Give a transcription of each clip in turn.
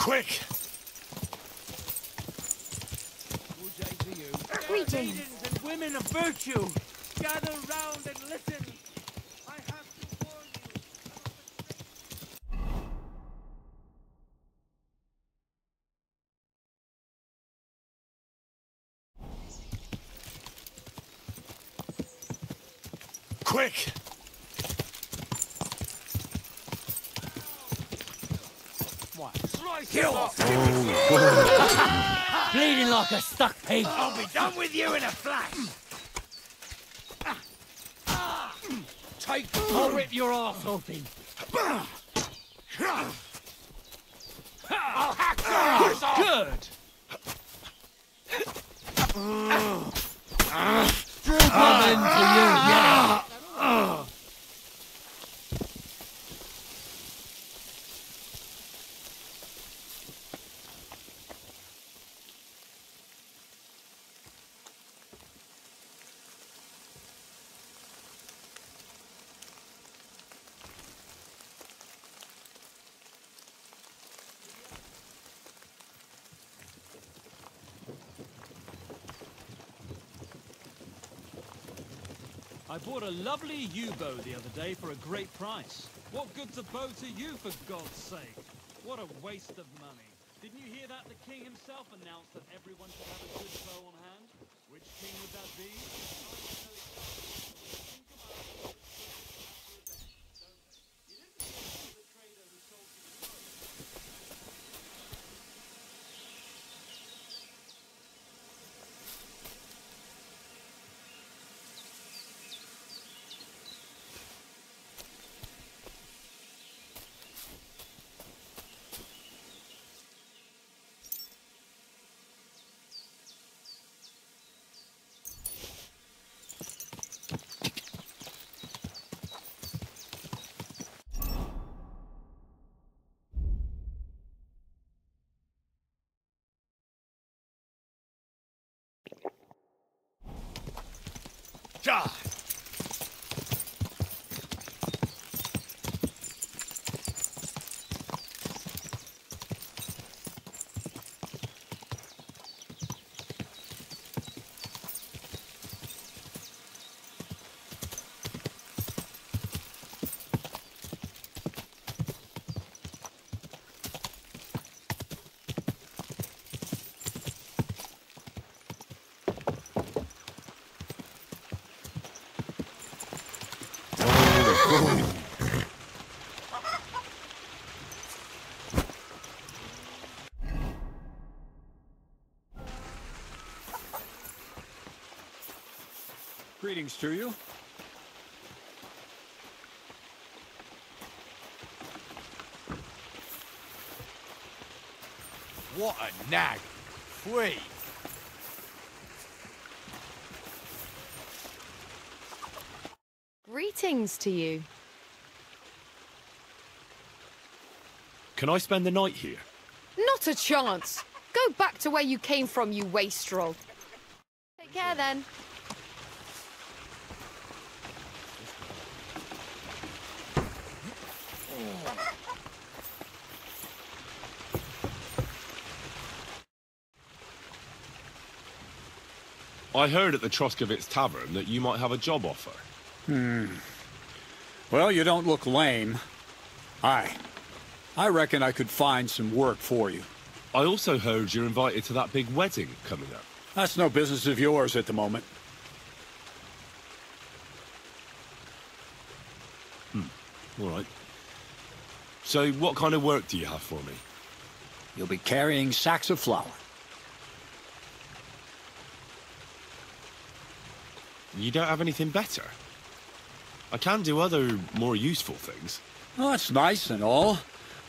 Quick! Good day to you. Greetings. Maidens and women of virtue, gather round and listen. I have to warn you. Quick! What? Slice Kill! it off. Bleeding like a stuck pig. I'll be done with you in a flash. Take I'll rip your arse open. I'll hack your arse off. Good. Coming to you, yeah. I bought a lovely yew-bow the other day for a great price. What good's a bow to you, for God's sake? What a waste of money. Didn't you hear that the king himself announced that everyone should have a good bow on hand? Which king would that be? God! Greetings to you. What a nag! Free! Greetings to you. Can I spend the night here? Not a chance. Go back to where you came from, you wastrel. Take care then. I heard at the Troskovitz Tavern that you might have a job offer. Well, you don't look lame. I reckon I could find some work for you. I also heard you're invited to that big wedding coming up. That's no business of yours at the moment. All right. So what kind of work do you have for me? You'll be carrying sacks of flour. You don't have anything better? I can do other, more useful things. Well, that's nice and all,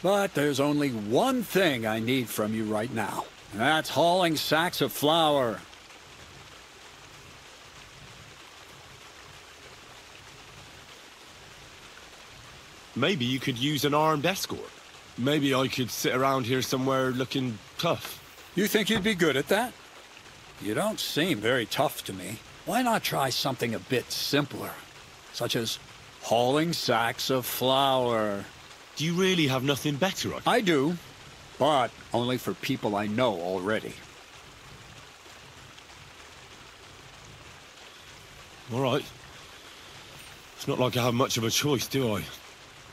but there's only one thing I need from you right now. And that's hauling sacks of flour. Maybe you could use an armed escort. Maybe I could sit around here somewhere looking tough. You think you'd be good at that? You don't seem very tough to me. Why not try something a bit simpler, such as hauling sacks of flour? Do you really have nothing better? I do, but only for people I know already. All right. It's not like I have much of a choice, do I?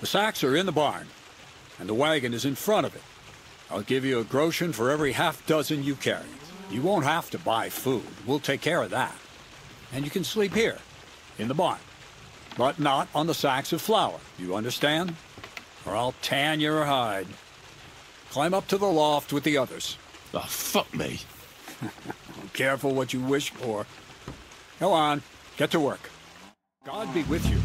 The sacks are in the barn, and the wagon is in front of it. I'll give you a groschen for every half dozen you carry. You won't have to buy food. We'll take care of that. And you can sleep here, in the barn. But not on the sacks of flour, you understand? Or I'll tan your hide. Climb up to the loft with the others. Oh, fuck me. Careful what you wish for. Go on, get to work. God be with you.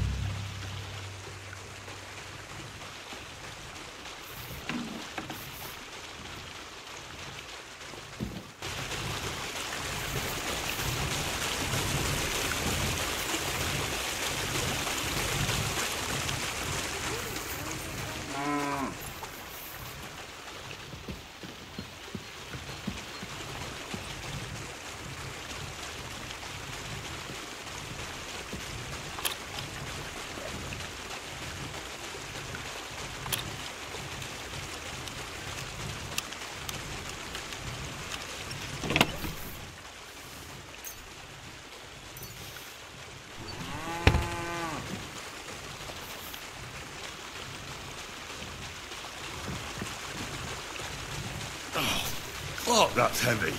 Fuck, that's heavy.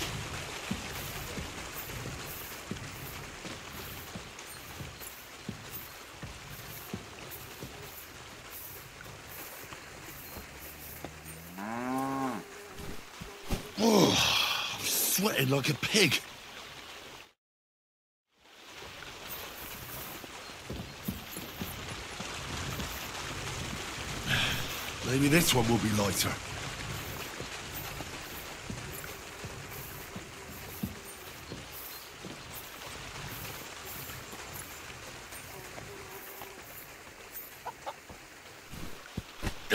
Oh, I'm sweating like a pig. Maybe this one will be lighter.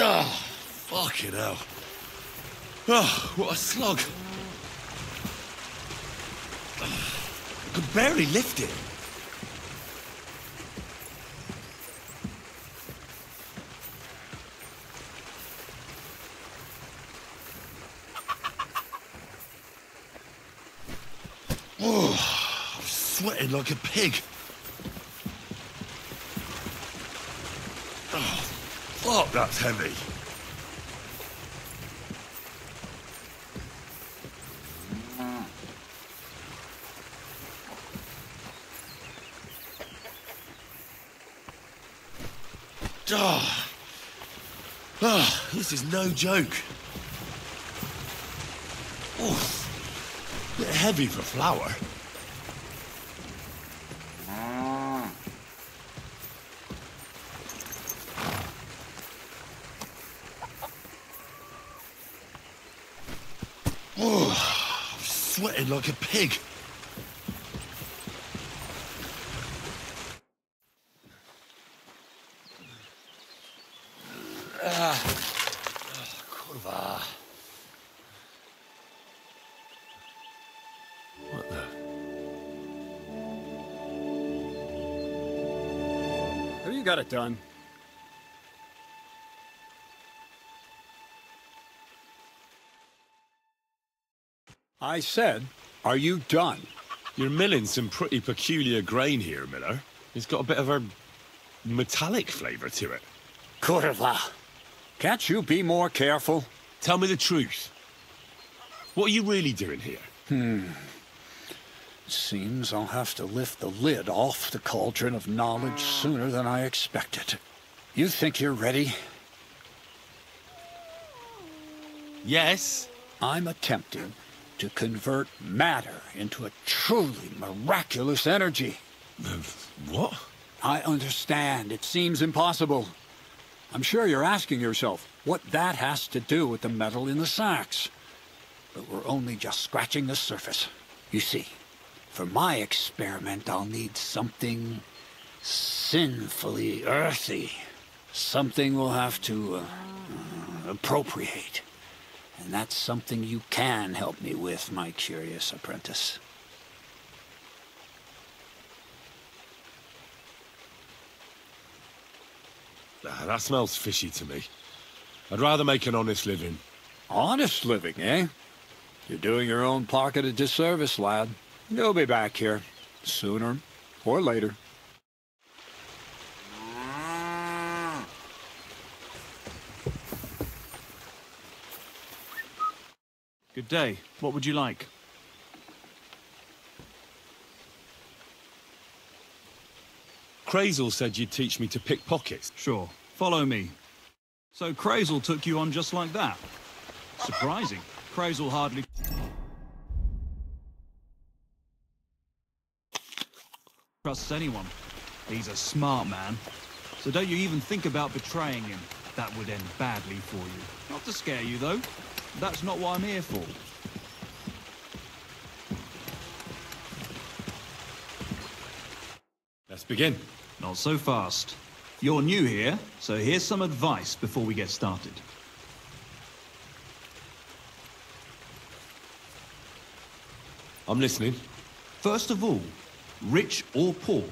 Oh, fucking hell. Oh, what a slug. I could barely lift it. Oh, I'm sweating like a pig. Oh, fuck, that's heavy. Oh. Oh, this is no joke. Oh, bit heavy for flour. Oh, I'm sweating like a pig. Kurwa. What the? Have you got it done? I said, are you done? You're milling some pretty peculiar grain here, Miller. It's got a bit of a metallic flavour to it. Kurwa. Can't you be more careful? Tell me the truth. What are you really doing here? Seems I'll have to lift the lid off the cauldron of knowledge sooner than I expected. You think you're ready? Yes. I'm attempting to convert matter into a truly miraculous energy. What? I understand. It seems impossible. I'm sure you're asking yourself what that has to do with the metal in the sacks. But we're only just scratching the surface. You see, for my experiment, I'll need something sinfully earthy. Something we'll have to appropriate. And that's something you can help me with, my curious apprentice. That smells fishy to me. I'd rather make an honest living. Honest living, eh? You're doing your own pocket a disservice, lad. You'll be back here, sooner or later. Good day. What would you like? Crazel said you'd teach me to pick pockets. Sure. Follow me. So Crazel took you on just like that? Surprising. Crazel hardly trusts anyone. He's a smart man. So don't you even think about betraying him. That would end badly for you. Not to scare you, though. That's not what I'm here for. Let's begin. Not so fast. You're new here, so here's some advice before we get started. I'm listening. First of all, rich or poor,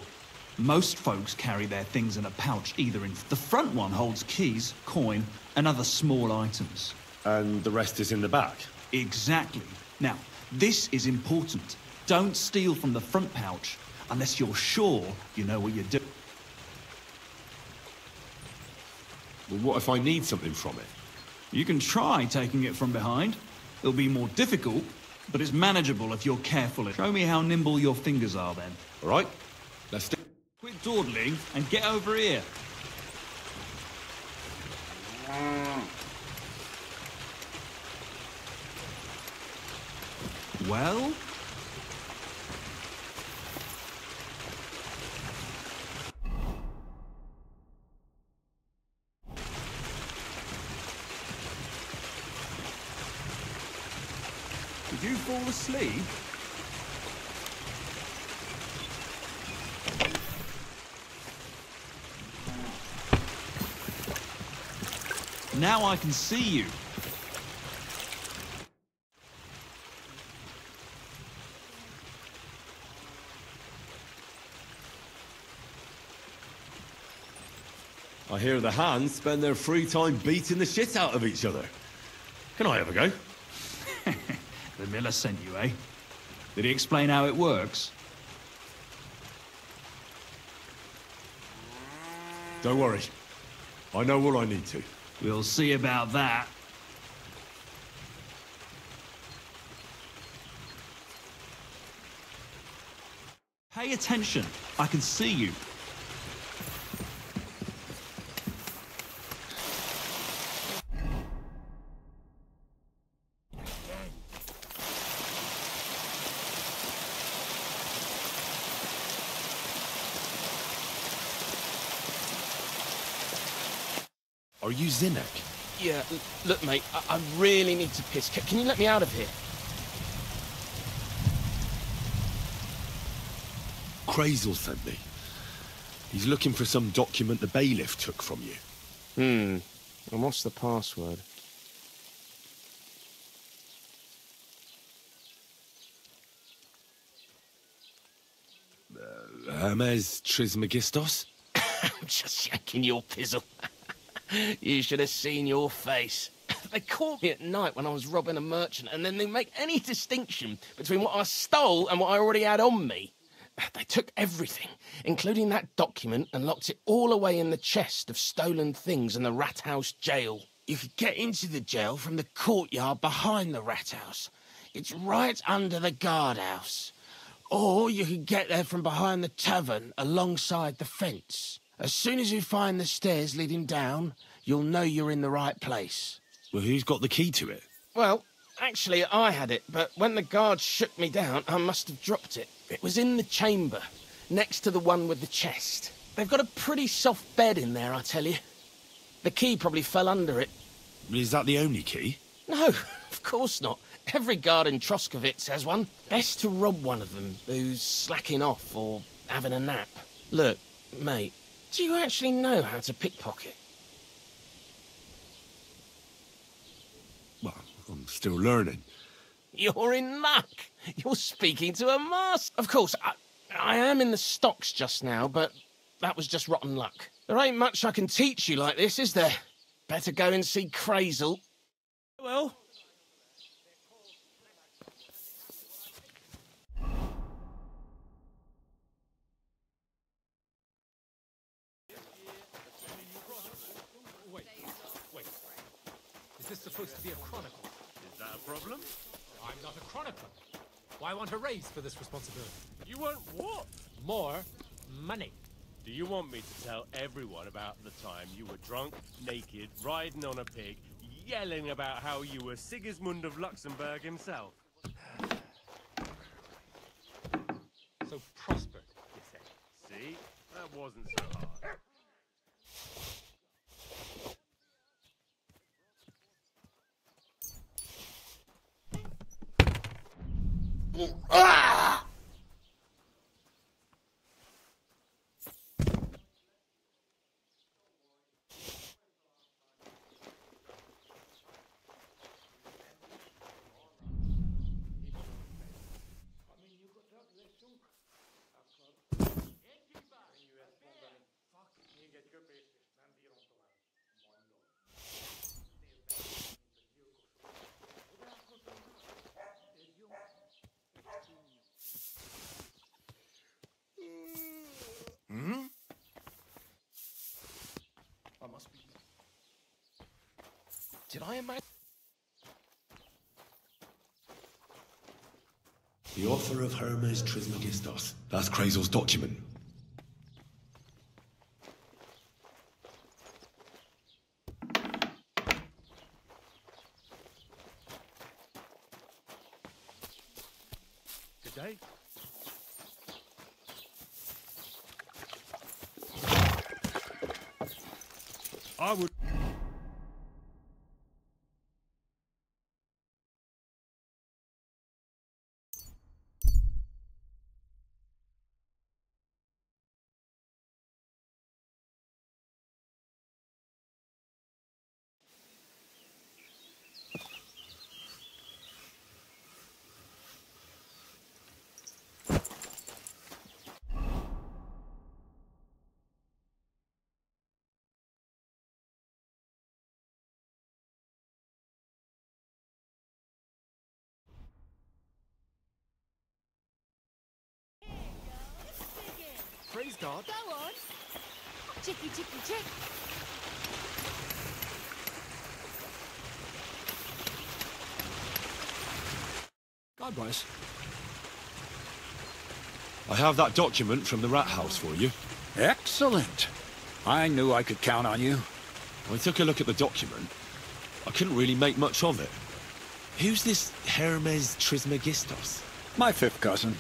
most folks carry their things in a pouch, either in the front one holds keys, coin, and other small items. And the rest is in the back. Exactly. Now, this is important. Don't steal from the front pouch unless you're sure you know what you're doing. Well, what if I need something from it? You can try taking it from behind. It'll be more difficult, but it's manageable if you're careful. Show me how nimble your fingers are then. All right, let's do it. Quit dawdling and get over here. Well? Did you fall asleep? Now I can see you. I hear the hands spend their free time beating the shit out of each other. Can I have a go? The miller sent you, eh? Did he explain how it works? Don't worry. I know what I need to. We'll see about that. Pay attention. I can see you. Are you Zinnek? Yeah, look, mate, I really need to piss. Can you let me out of here? Crazel sent me. He's looking for some document the bailiff took from you. And what's the password? Hermes Trismegistos? I'm just shaking your pizzle. You should have seen your face. They caught me at night when I was robbing a merchant, and then they make any distinction between what I stole and what I already had on me. They took everything, including that document, and locked it all away in the chest of stolen things in the Rat House jail. You could get into the jail from the courtyard behind the Rat House. It's right under the guardhouse. Or you could get there from behind the tavern alongside the fence. As soon as you find the stairs leading down, you'll know you're in the right place. Well, who's got the key to it? Well, actually, I had it, but when the guards shook me down, I must have dropped it. It was in the chamber, next to the one with the chest. They've got a pretty soft bed in there, I tell you. The key probably fell under it. Is that the only key? No, of course not. Every guard in Troskovitz has one. Best to rob one of them who's slacking off or having a nap. Look, mate, do you actually know how to pickpocket? Well, I'm still learning. You're in luck. You're speaking to a master. Of course, I am in the stocks just now, but that was just rotten luck. There ain't much I can teach you like this, is there? Better go and see Crazel. Well, this supposed to be a chronicle? Is that a problem? I'm not a chronicler. Why want a raise for this responsibility? You want what? More money. Do you want me to tell everyone about the time you were drunk, naked, riding on a pig, yelling about how you were Sigismund of Luxembourg himself? So prospered, you say? See? That wasn't so hard. I must be... Did I imagine... The author of Hermes Trismegistos. That's Krazel's document. Good day. I would... Praise God. Go on. Chicky, chicky, chick. God bless. I have that document from the rat house for you. Excellent. I knew I could count on you. I took a look at the document. I couldn't really make much of it. Who's this Hermes Trismegistos? My fifth cousin.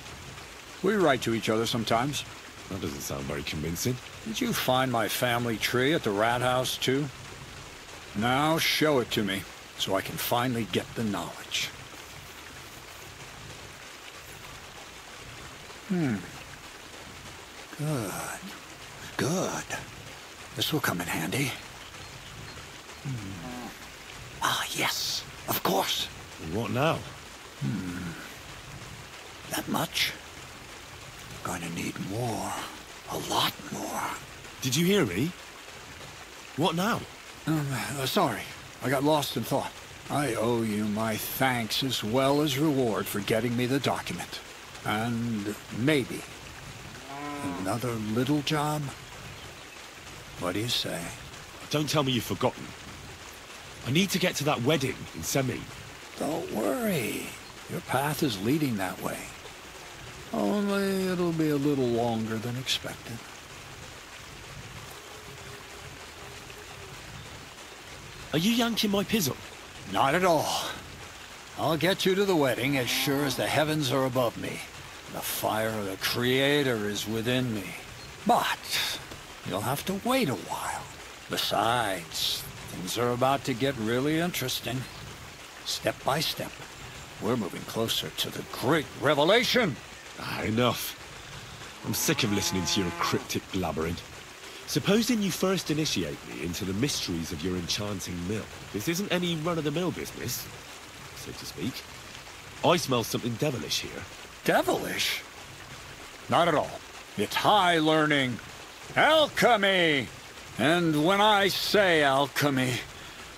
We write to each other sometimes. That doesn't sound very convincing. Did you find my family tree at the rat house, too? Now show it to me, so I can finally get the knowledge. Good. Good. This will come in handy. Ah, yes. Of course. What now? That much? Going to need more. A lot more. Did you hear me? What now? Sorry. I got lost in thought. I owe you my thanks as well as reward for getting me the document. And maybe another little job? What do you say? Don't tell me you've forgotten. I need to get to that wedding in Semi. Don't worry. Your path is leading that way. Only it'll be a little longer than expected. Are you yanking my pizzle? Not at all. I'll get you to the wedding as sure as the heavens are above me. The fire of the Creator is within me. But you'll have to wait a while. Besides, things are about to get really interesting. Step by step, we're moving closer to the great revelation. Enough. I'm sick of listening to your cryptic blabbering. Supposing you first initiate me into the mysteries of your enchanting mill. This isn't any run-of-the-mill business, so to speak. I smell something devilish here. Devilish? Not at all. It's high learning. Alchemy! And when I say alchemy,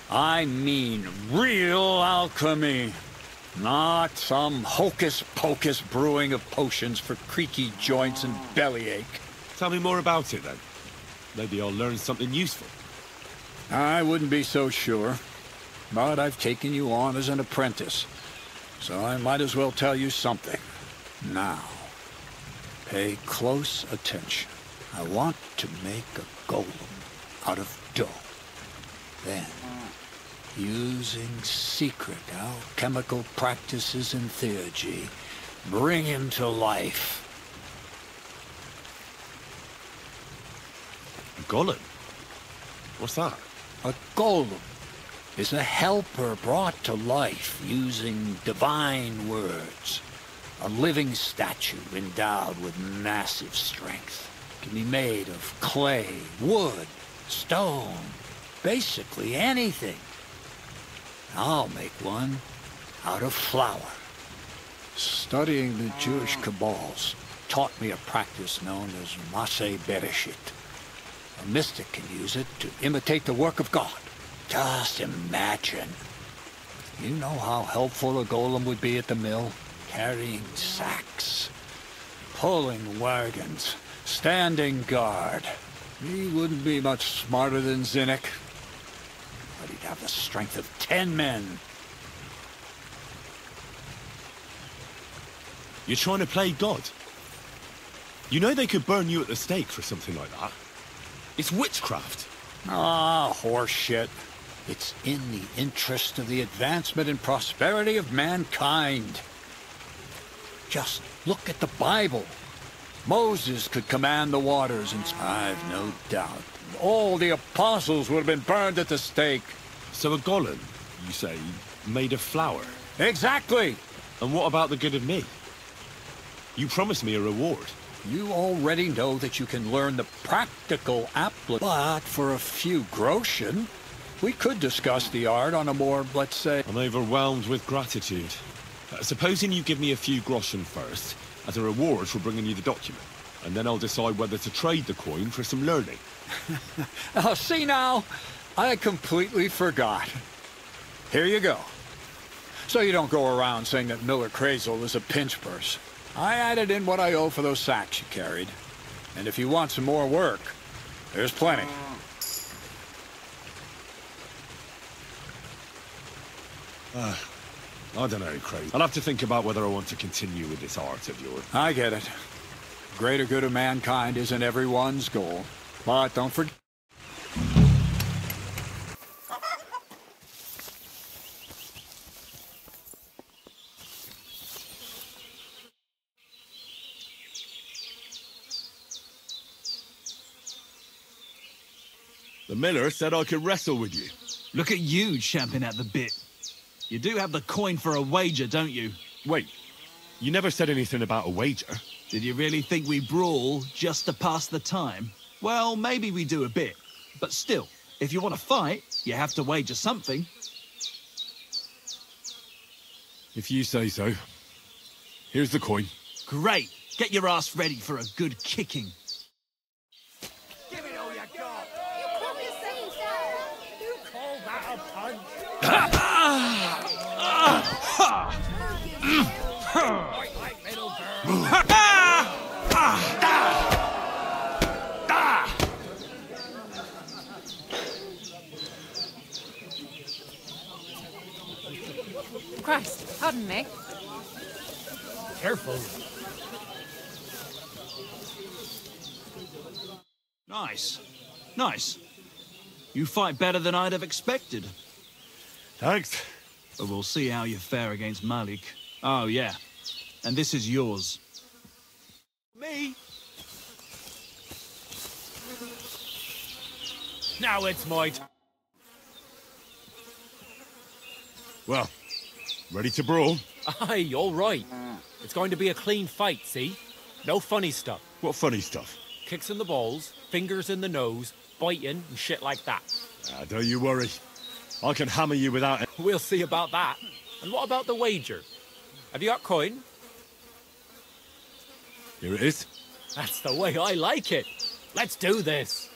I mean real alchemy. Not some hocus-pocus brewing of potions for creaky joints and bellyache. Tell me more about it, then. Maybe I'll learn something useful. I wouldn't be so sure. but I've taken you on as an apprentice, so I might as well tell you something. Now, pay close attention. I want to make a golem out of dough. Then, using secret alchemical practices and theurgy, bring him to life. A golem? What's that? A golem is a helper brought to life using divine words. A living statue endowed with massive strength. Can be made of clay, wood, stone, basically anything. I'll make one out of flour. Studying the Jewish Kabbals taught me a practice known as Maseh Bereshit. A mystic can use it to imitate the work of God. Just imagine. You know how helpful a golem would be at the mill? Carrying sacks, pulling wagons, standing guard. He wouldn't be much smarter than Zinnik, but he'd have the strength of 10 men. You're trying to play God? You know they could burn you at the stake for something like that. It's witchcraft. Ah, horse shit. It's in the interest of the advancement and prosperity of mankind. Just look at the Bible. Moses could command the waters, and I've no doubt all the apostles would have been burned at the stake. So a golem, you say, made of flour? Exactly! And what about the good of me? You promised me a reward. You already know that you can learn the practical application. But for a few groschen, we could discuss the art on a more, let's say... I'm overwhelmed with gratitude. Supposing you give me a few groschen first, as a reward for bringing you the document, and then I'll decide whether to trade the coin for some learning. Oh, see now? I completely forgot. Here you go. So you don't go around saying that Miller Crazel is a pinch purse. I added in what I owe for those sacks you carried. And if you want some more work, there's plenty. I don't know, Craig. I'll have to think about whether I want to continue with this art of yours. I get it. Greater good of mankind isn't everyone's goal. But don't forget... The miller said I could wrestle with you. Look at you champing at the bit. You do have the coin for a wager, don't you? Wait, you never said anything about a wager. Did you really think we brawl just to pass the time? Well, maybe we do a bit. But still, if you want to fight, you have to wager something. If you say so. Here's the coin. Great. Get your ass ready for a good kicking. Give it all you got. You call that a punch? Like little girl. Christ, pardon me. Careful. Nice. Nice. You fight better than I'd have expected. Thanks. But we'll see how you fare against Malik. Oh, yeah. And this is yours. Me? Now it's my turn. Well, ready to brawl? Aye, all right. It's going to be a clean fight, see? No funny stuff. What funny stuff? Kicks in the balls, fingers in the nose, biting, and shit like that. Don't you worry. I can hammer you without... We'll see about that. And what about the wager? Have you got coin? Here it is. That's the way I like it. Let's do this.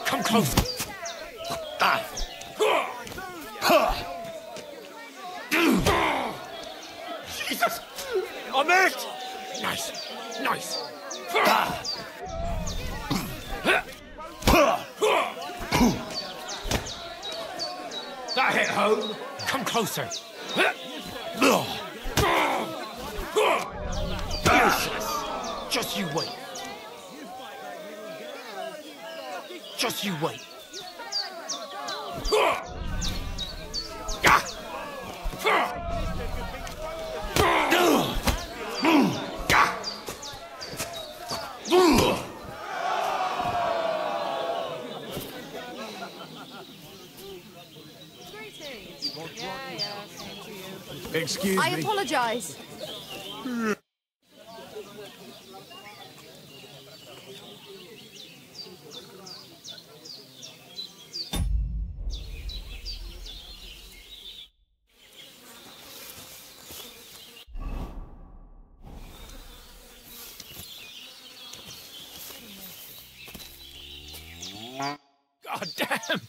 Come close. Jesus! I'm hurt! Nice. Nice. home? Come closer. Useless. Just you wait. Just you wait. Excuse me. I apologize. God damn!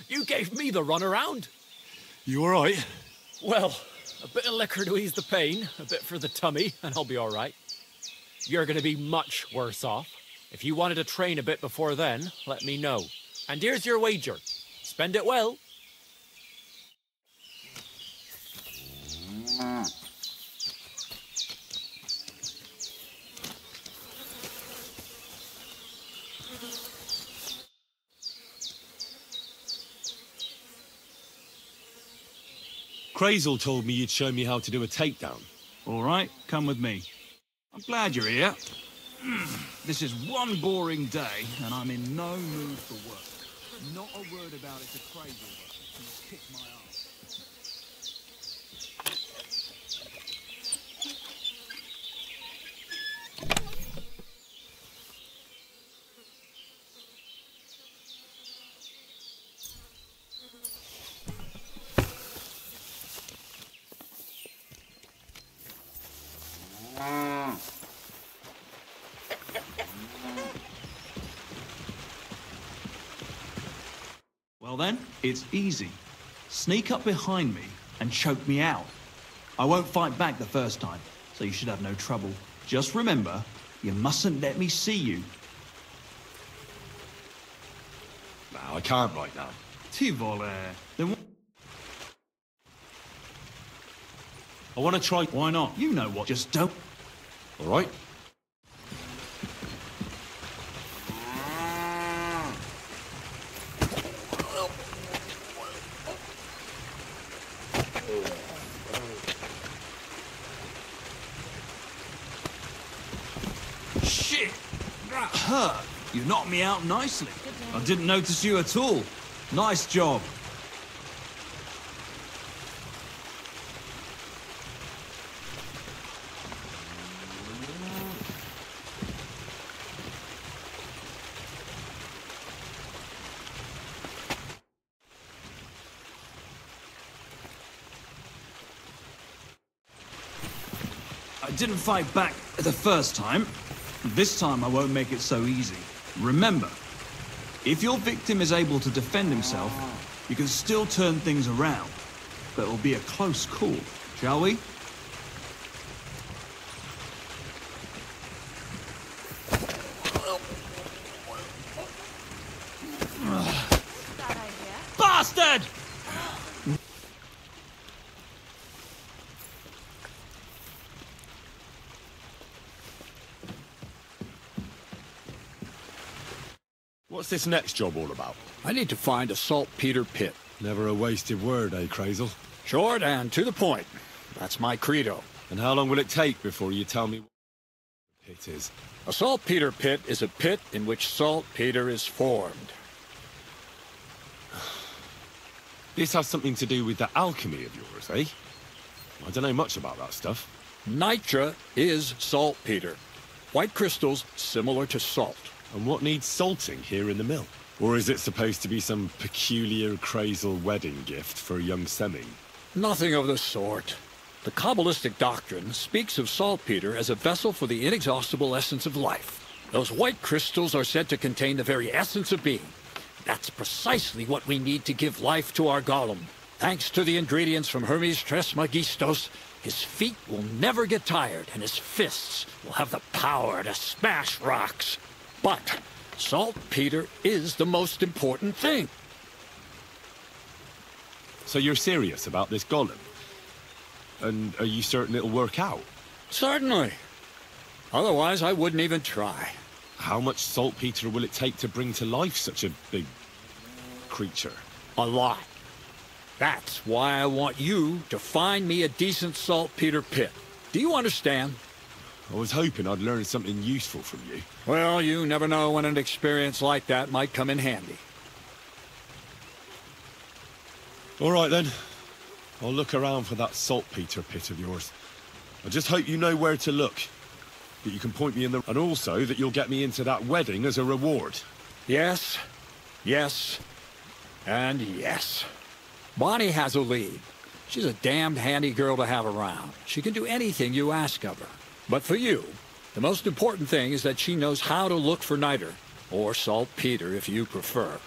You gave me the runaround. You alright? Well, a bit of liquor to ease the pain, a bit for the tummy, and I'll be all right. You're going to be much worse off. If you wanted to train a bit before then, let me know. And here's your wager. Spend it well. Crazel told me you'd show me how to do a takedown. All right, come with me. I'm glad you're here. This is one boring day, and I'm in no mood for work. Not a word about it to Crazel. He's kicked my ass. Well then, it's easy. Sneak up behind me and choke me out. I won't fight back the first time, so you should have no trouble. Just remember, you mustn't let me see you. No, I can't right now. Tu voler. Then I want to try... why not? You know what, just don't... All right? Shit! That hurt. You knocked me out nicely. I didn't notice you at all. Nice job. I didn't fight back the first time. This time I won't make it so easy. Remember, if your victim is able to defend himself, you can still turn things around. But it will be a close call, shall we? Bastard! What's this next job all about? I need to find a saltpeter pit. Never a wasted word, eh, Crazel? Short and to the point. That's my credo. And how long will it take before you tell me what the pit is? A saltpeter pit is a pit in which saltpeter is formed. This has something to do with that alchemy of yours, eh? I don't know much about that stuff. Nitra is saltpeter. White crystals similar to salt. And what needs salting here in the mill? Or is it supposed to be some peculiar Crazel wedding gift for a young semming? Nothing of the sort. The Kabbalistic doctrine speaks of saltpeter as a vessel for the inexhaustible essence of life. Those white crystals are said to contain the very essence of being. That's precisely what we need to give life to our golem. Thanks to the ingredients from Hermes Trismegistos, his feet will never get tired, and his fists will have the power to smash rocks. But saltpeter is the most important thing. So you're serious about this golem? And are you certain it'll work out? Certainly. Otherwise, I wouldn't even try. How much saltpeter will it take to bring to life such a big creature? A lot. That's why I want you to find me a decent saltpeter pit. Do you understand? I was hoping I'd learn something useful from you. Well, you never know when an experience like that might come in handy. All right, then. I'll look around for that saltpeter pit of yours. I just hope you know where to look. That you can point me in the... And also that you'll get me into that wedding as a reward. Yes, yes, and yes. Bonnie has a lead. She's a damned handy girl to have around. She can do anything you ask of her. But for you, the most important thing is that she knows how to look for niter, or saltpeter if you prefer.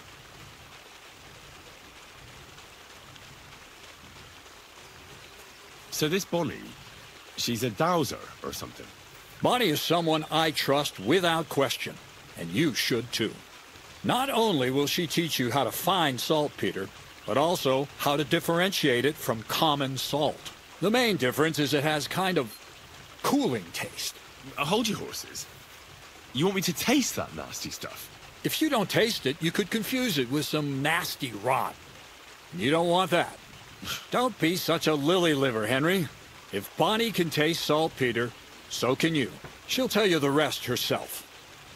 So this Bonnie, she's a dowser or something? Bonnie is someone I trust without question, and you should too. Not only will she teach you how to find saltpeter, but also how to differentiate it from common salt. The main difference is it has kind of cooling taste. Hold your horses. You want me to taste that nasty stuff? If you don't taste it, you could confuse it with some nasty rot. You don't want that. Don't be such a lily liver, Henry. If Bonnie can taste saltpeter, so can you. She'll tell you the rest herself.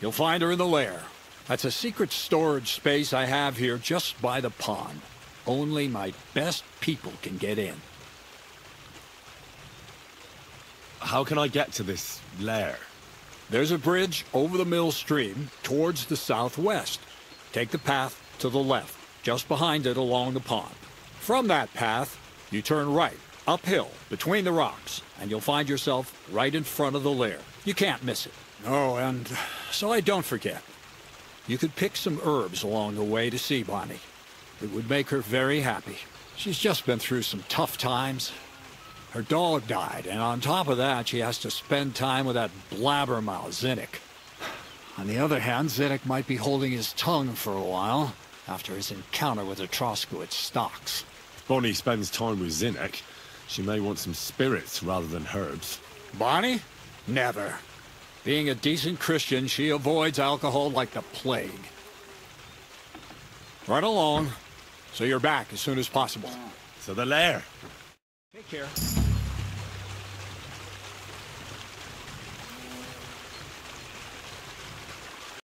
You'll find her in the lair. That's a secret storage space I have here just by the pond. Only my best people can get in. How can I get to this lair? There's a bridge over the mill stream towards the southwest. Take the path to the left, just behind it along the pond. From that path, you turn right, uphill, between the rocks, and you'll find yourself right in front of the lair. You can't miss it. Oh, and so I don't forget, you could pick some herbs along the way to see Bonnie. It would make her very happy. She's just been through some tough times. Her dog died, and on top of that, she has to spend time with that blabbermouth, Zinnik. On the other hand, Zinnik might be holding his tongue for a while after his encounter with the Troskowitz stocks. If Bonnie spends time with Zinnik, she may want some spirits rather than herbs. Bonnie? Never. Being a decent Christian, she avoids alcohol like the plague. Right along, so you're back as soon as possible. So the lair. Take care.